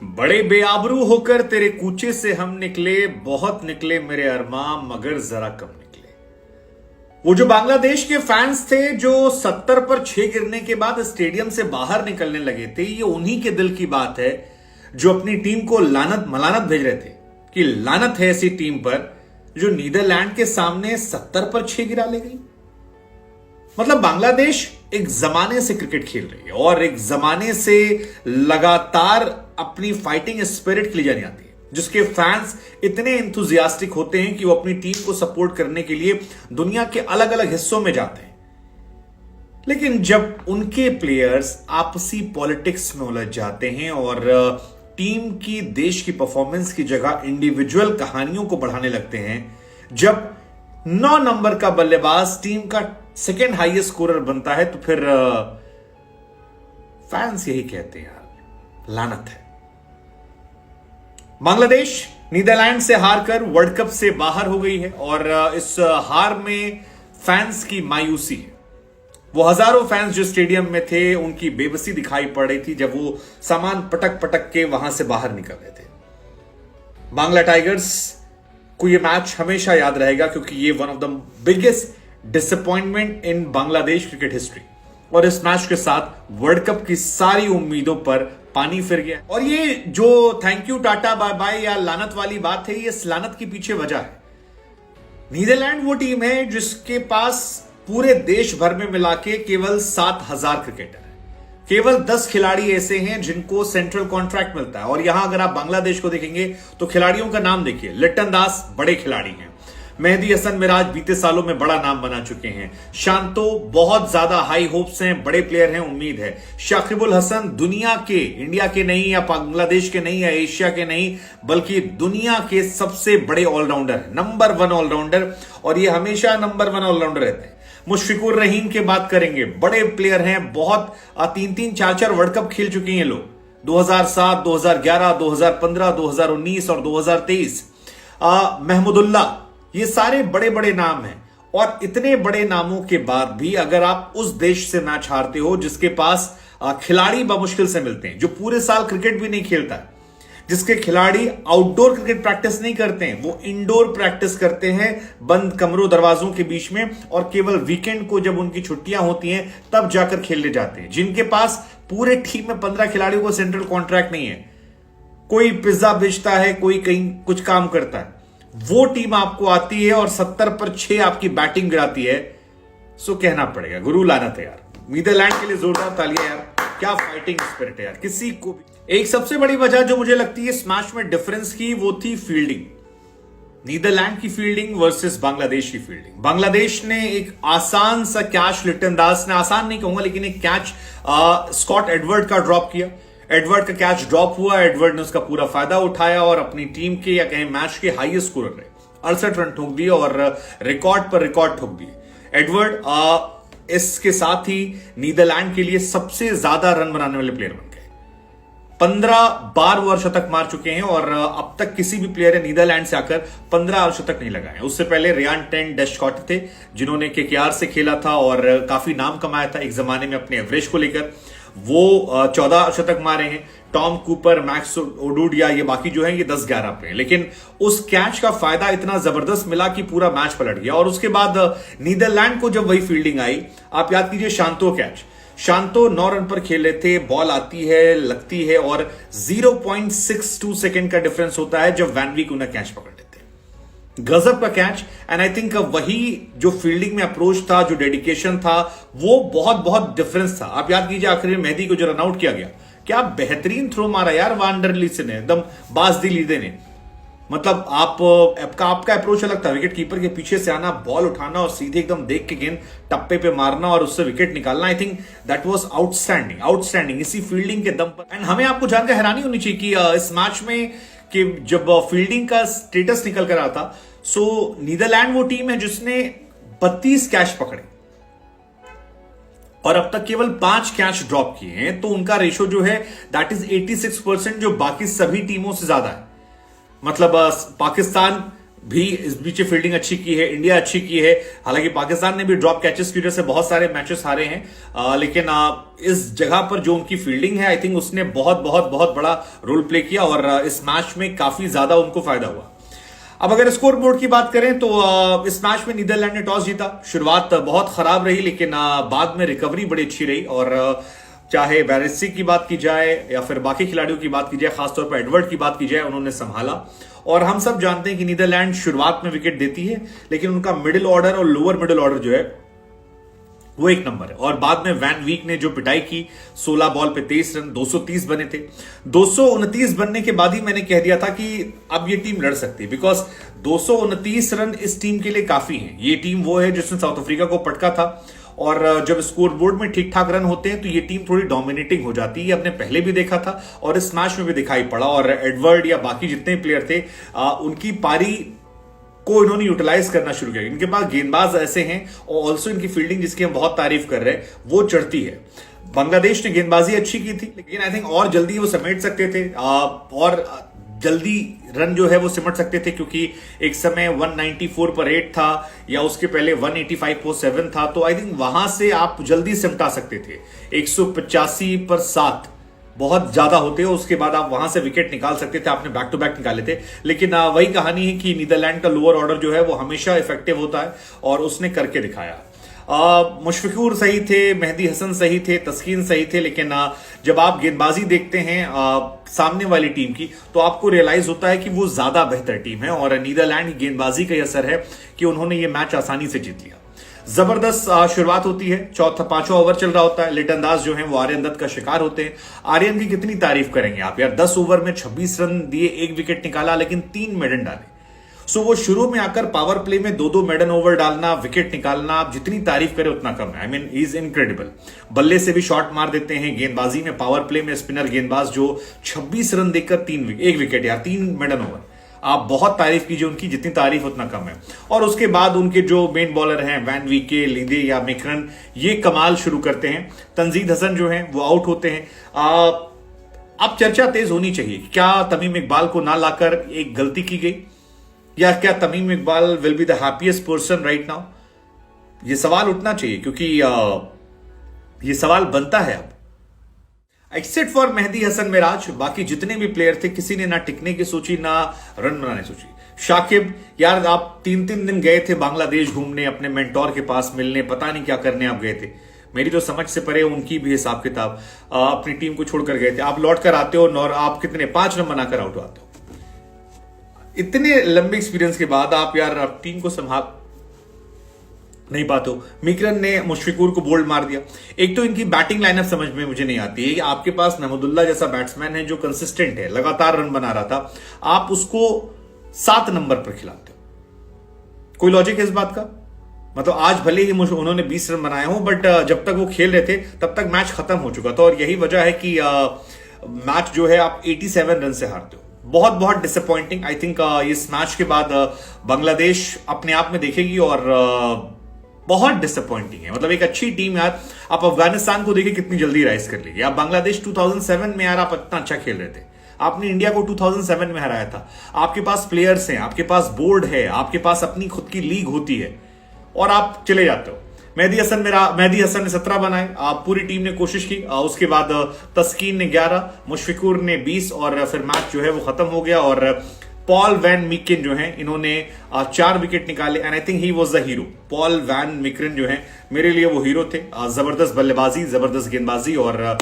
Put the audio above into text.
बड़े बेआबरू होकर तेरे कूचे से हम निकले, बहुत निकले मेरे अरमां मगर जरा कम निकले। वो जो बांग्लादेश के फैंस थे जो 70 पर 6 गिरने के बाद स्टेडियम से बाहर निकलने लगे थे, ये उन्हीं के दिल की बात है जो अपनी टीम को लानत मलानत भेज रहे थे कि लानत है ऐसी टीम पर जो नीदरलैंड के सामने 70 पर 6 गिरा ले गई। मतलब बांग्लादेश एक जमाने से क्रिकेट खेल रही है और एक जमाने से लगातार अपनी फाइटिंग स्पिरिट के लिए जानी जाती है, जिसके फैंस इतने इंथुजियास्टिक होते हैं कि वो अपनी टीम को सपोर्ट करने के लिए दुनिया के अलग अलग हिस्सों में जाते हैं। लेकिन जब उनके प्लेयर्स आपसी पॉलिटिक्स में उलझ जाते हैं और टीम की देश की परफॉर्मेंस की जगह इंडिविजुअल कहानियों को बढ़ाने लगते हैं, जब 9 नंबर का बल्लेबाज टीम का सेकेंड हाईएस्ट स्कोरर बनता है, तो फिर फैंस यही कहते हैं यार लानत है। बांग्लादेश नीदरलैंड से हारकर वर्ल्ड कप से बाहर हो गई है और इस हार में फैंस की मायूसी है। वो हजारों फैंस जो स्टेडियम में थे, उनकी बेबसी दिखाई पड़ रही थी जब वो सामान पटक पटक के वहां से बाहर निकल रहे थे। बांग्ला टाइगर्स को ये मैच हमेशा याद रहेगा क्योंकि ये one of the biggest disappointment in Bangladesh cricket history, और इस मैच के साथ वर्ल्ड कप की सारी उम्मीदों पर पानी फिर गया। और ये जो thank you tata bye bye या लानत वाली बात है, ये इस लानत के पीछे वजह है। नीदरलैंड वो टीम है जिसके पास पूरे देश भर में मिला के केवल 7,000 क्रिकेटर है। केवल 10 खिलाड़ी ऐसे हैं जिनको सेंट्रल कॉन्ट्रैक्ट मिलता है। और यहां अगर आप बांग्लादेश को देखेंगे तो खिलाड़ियों का नाम देखिए, लिटन दास बड़े खिलाड़ी हैं, मेहदी हसन मिराज बीते सालों में बड़ा नाम बना चुके हैं, शांतो बहुत ज्यादा हाई होप्स हैं, बड़े प्लेयर हैं, उम्मीद है, शाकिबुल हसन दुनिया के, इंडिया के नहीं या बांग्लादेश के नहीं या एशिया के नहीं बल्कि दुनिया के सबसे बड़े ऑलराउंडर है, नंबर 1 ऑलराउंडर, और ये हमेशा नंबर 1 ऑलराउंडर रहते हैं। मुशफिकुर रहीम की बात करेंगे, बड़े प्लेयर हैं, बहुत 3-3, 4-4 वर्ल्ड कप खेल चुके हैं लोग, 2007, 2011, 2015, 2019 और 2023। महमूदुल्लाह, ये सारे बड़े बड़े नाम हैं। और इतने बड़े नामों के बाद भी अगर आप उस देश से मैच हारते हो जिसके पास खिलाड़ी बमुश्किल से मिलते हैं, जो पूरे साल क्रिकेट भी नहीं खेलता है, जिसके खिलाड़ी आउटडोर क्रिकेट प्रैक्टिस नहीं करते हैं, वो इंडोर प्रैक्टिस करते हैं बंद कमरों दरवाजों के बीच में, और केवल वीकेंड को जब उनकी छुट्टियां होती हैं तब जाकर खेलने जाते हैं, जिनके पास पूरे टीम में 15 खिलाड़ियों को सेंट्रल कॉन्ट्रैक्ट नहीं है, कोई पिज्जा बेचता है, कोई कहीं कुछ काम करता है, वो टीम आपको आती है और 70 पर 6 आपकी बैटिंग गिराती है। सो कहना पड़ेगा गुरु लानत है यार। नीदरलैंड के लिए जोरदार तालियां यार, क्या फाइटिंग स्पिरिट है यार किसी को भी। एक सबसे बड़ी वजह जो मुझे लगती है इस मैच में डिफरेंस की, वो थी फील्डिंग। नीदरलैंड की फील्डिंग वर्सेस बांग्लादेश की फील्डिंग। बांग्लादेश ने एक आसान सा कैच, लिटन दास ने, आसान नहीं कहूंगा लेकिन एक कैच स्कॉट एडवर्ड का ड्रॉप किया, एडवर्ड का कैच ड्रॉप हुआ, एडवर्ड ने उसका पूरा फायदा उठाया और अपनी टीम के या कहें मैच के हाईएस्ट स्कोरर रहे, 68 रन ठोक दिए और रिकॉर्ड पर रिकॉर्ड ठोक दिए। एडवर्ड इसके साथ ही नीदरलैंड के लिए सबसे ज्यादा रन बनाने वाले प्लेयर बन गए। 15 बार वो अर्धशतक मार चुके हैं और अब तक किसी भी प्लेयर ने नीदरलैंड से आकर 15 अर्धशतक नहीं लगाए। उससे पहले रियान टेन डेस्कॉट थे जिन्होंने केकेआर से खेला था और काफी नाम कमाया था एक जमाने में अपने एवरेज को लेकर, वो 14 शतक मारे हैं। टॉम कूपर, मैक्स ओडुडिया, ये बाकी जो है ये 10-11 पे हैं। लेकिन उस कैच का फायदा इतना जबरदस्त मिला कि पूरा मैच पलट गया। और उसके बाद नीदरलैंड को जब वही फील्डिंग आई, आप याद कीजिए शांतो कैच, शांतो 9 रन पर खेले थे, बॉल आती है, लगती है और 0.62 सेकेंड का डिफरेंस होता है जब वैन वीक उन्हें कैच पकड़ लेते हैं। गजब का कैच। एंड आई थिंक वही जो फील्डिंग में अप्रोच था, जो डेडिकेशन था, वो बहुत बहुत डिफरेंस था। आप याद कीजिए आखिर में मेहदी को जो रन आउट किया गया, क्या बेहतरीन थ्रो मारा यार वांडरली से ने, एकदम बाजदी लीदे ने। मतलब आपका अप्रोच अलग था, विकेट कीपर के पीछे से आना, बॉल उठाना और सीधे एकदम देख के गेंद टप्पे पे मारना और उससे विकेट निकालना। I think that was outstanding इसी फील्डिंग के दम पर। एंड हमें आपको जानकर हैरानी होनी चाहिए कि इस मैच में कि जब फील्डिंग का स्टेटस निकल कर आता, सो नीदरलैंड वो टीम है जिसने 32 कैच पकड़े और अब तक केवल 5 कैच ड्रॉप किए हैं। तो उनका रेशो जो है दैट इज 86%, जो बाकी सभी टीमों से ज्यादा है। मतलब पाकिस्तान भी इस बीच फील्डिंग अच्छी की है, इंडिया अच्छी की है। हालांकि पाकिस्तान ने भी ड्रॉप कैचेस की वजह से बहुत सारे मैचेस हारे हैं, लेकिन इस जगह पर जो उनकी फील्डिंग है आई थिंक उसने बहुत बहुत बहुत बड़ा रोल प्ले किया और इस मैच में काफी ज्यादा उनको फायदा हुआ। अब अगर स्कोर बोर्ड की बात करें तो इस मैच में नीदरलैंड ने टॉस जीता। शुरुआत बहुत खराब रही लेकिन बाद में रिकवरी बड़ी अच्छी रही और चाहे बैरिस्टी की बात की जाए या फिर बाकी खिलाड़ियों की बात की जाए, खासतौर पर एडवर्ड की बात की जाए, उन्होंने संभाला। और हम सब जानते हैं कि नीदरलैंड शुरुआत में विकेट देती है लेकिन उनका मिडिल ऑर्डर और लोअर मिडिल ऑर्डर जो है वो एक नंबर है। और बाद में वैन वीक ने जो पिटाई की, 16 बॉल पे 23 रन, 230 बने थे। 229 बनने के बाद ही मैंने कह दिया था कि अब ये टीम लड़ सकती है, बिकॉज 229 रन इस टीम के लिए काफी हैं। ये टीम वो है जिसने साउथ अफ्रीका को पटका था और जब स्कोर बोर्ड में ठीक ठाक रन होते हैं तो ये टीम थोड़ी डोमिनेटिंग हो जाती है। हमने पहले भी देखा था और इस मैच में भी दिखाई पड़ा। और एडवर्ड या बाकी जितने प्लेयर थे उनकी पारी को इन्होंने यूटिलाइज करना शुरू किया। इनके पास गेंदबाज ऐसे हैं और ऑल्सो इनकी फील्डिंग जिसकी हम बहुत तारीफ कर रहे हैं वो चढ़ती है। बांग्लादेश ने गेंदबाजी अच्छी की थी लेकिन आई थिंक और जल्दी वो समेट सकते थे और जल्दी रन जो है वो सिमट सकते थे, क्योंकि एक समय 194 पर 8 था या उसके पहले 185 पर 7 था। तो आई थिंक वहां से आप जल्दी सिमटा सकते थे। 185 पर 7 बहुत ज्यादा होते हो, उसके बाद आप वहां से विकेट निकाल सकते थे। आपने बैक टू बैक निकाले थे लेकिन वही कहानी है कि नीदरलैंड का लोअर ऑर्डर जो है वो हमेशा इफेक्टिव होता है और उसने करके दिखाया। मुशफिकुर सही थे, मेहदी हसन सही थे, तस्कीन सही थे, लेकिन जब आप गेंदबाजी देखते हैं सामने वाली टीम की तो आपको रियलाइज होता है कि वो ज्यादा बेहतर टीम है और नीदरलैंड की गेंदबाजी का असर है कि उन्होंने ये मैच आसानी से जीत लिया। जबरदस्त शुरुआत होती है, पांचवा ओवर चल रहा होता है। लिटन दास जो है वो आर्यन दत्त का शिकार होते हैं। आर्यन की कितनी तारीफ करेंगे आप यार, 10 ओवर में 26 रन दिए, 1 विकेट निकाला लेकिन 3 मेडन डाले। सो वो शुरू में आकर पावर प्ले में 2-2 मेडन ओवर डालना, विकेट निकालना, आप जितनी तारीफ करें उतना कम है। I mean is incredible. बल्ले से भी शॉट मार देते हैं, गेंदबाजी में पावर प्ले में स्पिनर गेंदबाज जो 26 रन देकर 1 विकेट यार, 3 मेडन ओवर। आप बहुत तारीफ कीजिए उनकी, जितनी तारीफ उतना कम है। और उसके बाद उनके जो मेन बॉलर हैं वैन वीके, लिंदे या मिक्रन, ये कमाल शुरू करते हैं। तंजीद हसन जो हैं वो आउट होते हैं। अब चर्चा तेज होनी चाहिए, क्या तमीम इकबाल को ना लाकर एक गलती की गई या क्या Tamim Iqbal will be the happiest person right now? ये सवाल उठना चाहिए क्योंकि ये सवाल बनता है अब। एक्सेप्ट फॉर मेहदी हसन मिराज, बाकी जितने भी प्लेयर थे किसी ने ना टिकने की सोची ना रन बनाने सोची। शाकिब यार, आप 3-3 दिन गए थे बांग्लादेश घूमने, अपने मेंटोर के पास मिलने, पता नहीं क्या करने आप गए थे। मेरी तो समझ से परे उनकी भी हिसाब किताब। अपनी टीम को छोड़कर गए थे, आप लौट कर आते हो और आप कितने 5 रन बनाकर आउट आते हो। इतने लंबे एक्सपीरियंस के बाद आप यार टीम को संभाल नहीं पाते हो। मिक्रन ने मुशफिकुर को बोल्ड मार दिया। एक तो इनकी बैटिंग लाइनअप समझ में मुझे नहीं आती है कि आपके पास नहमुदुल्ला जैसा बैट्समैन है जो कंसिस्टेंट है, लगातार रन बना रहा था, आप उसको 7 नंबर पर खिलाते हो। कोई लॉजिक है इस बात का? मतलब आज भले ही उन्होंने 20 रन बनाए हो बट जब तक वो खेल रहे थे तब तक मैच खत्म हो चुका था और यही वजह है कि मैच जो है आप 87 रन से हारते हो। बहुत बहुत डिसअपॉइंटिंग। आई थिंक इस मैच के बाद बांग्लादेश अपने आप में देखेगी और बहुत डिसअपॉइंटिंग है। मतलब एक अच्छी टीम यार, आप अफगानिस्तान को देखिए कितनी जल्दी राइज कर लेगी। आप बांग्लादेश 2007 में यार आप इतना अच्छा खेल रहे थे, आपने इंडिया को 2007 में हराया था। आपके पास प्लेयर्स हैं, आपके पास बोर्ड है, आपके पास अपनी खुद की लीग होती है और आप चले जाते हो। मेहदी हसन ने 17 बनाए, आप पूरी टीम ने कोशिश की। उसके बाद तस्कीन ने 11, मुशफिकुर ने 20 और फिर मैच जो है वो खत्म हो गया। और पॉल वैन मिकिन जो हैं इन्होंने 4 विकेट निकाले and I think he was the hero. Paul van Meekeren जो हैं मेरे लिए वो हीरो थे। जबरदस्त बल्लेबाजी, जबरदस्त गेंदबाजी और